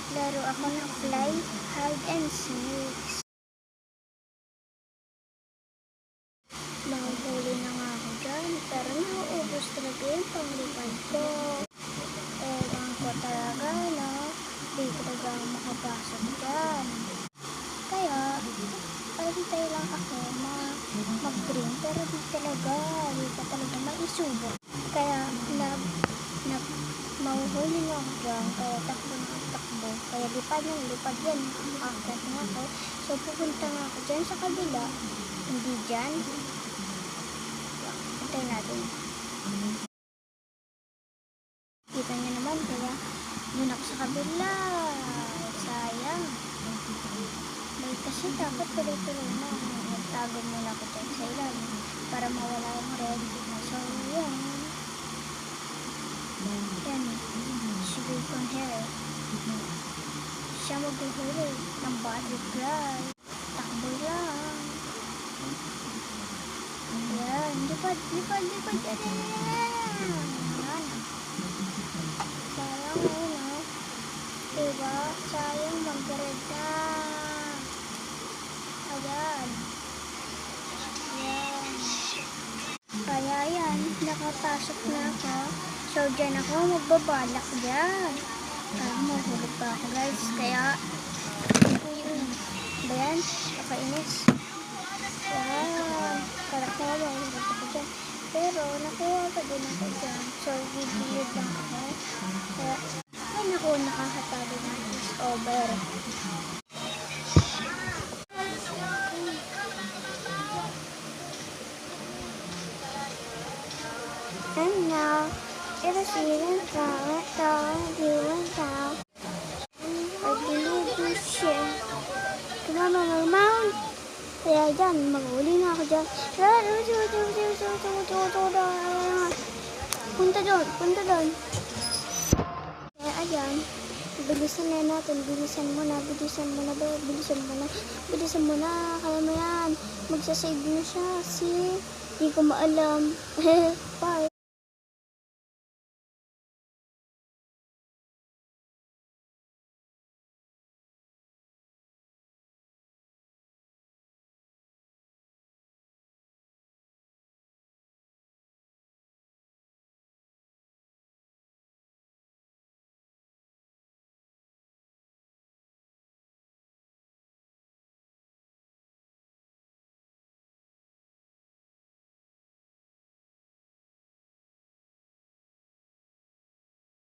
Laro ako ng fly, hide and seek. Mahuhuli na nga ako dyan, pero nauubos talaga yung panglipad ko. Ewan ko talaga, no? Di talaga ako makapasok dyan. Kaya, pahintay lang ako mag-green, pero di talaga maisubok. Kaya, mahuhuli na ako dyan, kaya takbo ng takbo. Kaya lipad ng lipad yan, akit nga ako. So, pupunta nga ako dyan sa kabila, hindi dyan. Hintay natin. Kita niyo naman, kaya doon ako sa kabila. Sayang. May kasi dapat tuloy-tuloy na. Nagtago muna ako dyan sa ilalim para mawala yung red. So, yan. Yan. Si Bacon Hair. Siya maghuhuli ng butterfly. Takbo lang. Yan. Lipad. Yan. Sayang ngayon, no? Diba? Sayang mag-red na. Ayan. Yan. Kaya yan, nakapasok na ako. So, dyan ako magbabalak dyan. Kaya mahulog pa ako, guys. Kaya, ba yan? Nakainis. Yan. Kaya ko mahulog ako dyan. Pero, nakuha pa din ako dyan. So, gigilid lang ako. Kaya, ay naku, nakakatalo na. It's over. And now, it is even down, even down. I believe you share. Come on. Kaya dyan, mag-uli na ako dyan. Punta doon. Kaya ayan, bilisan na natin. Bilisan mo na. Kaya mo yan. Magsasave na siya. See? Di ko maalam. Bye.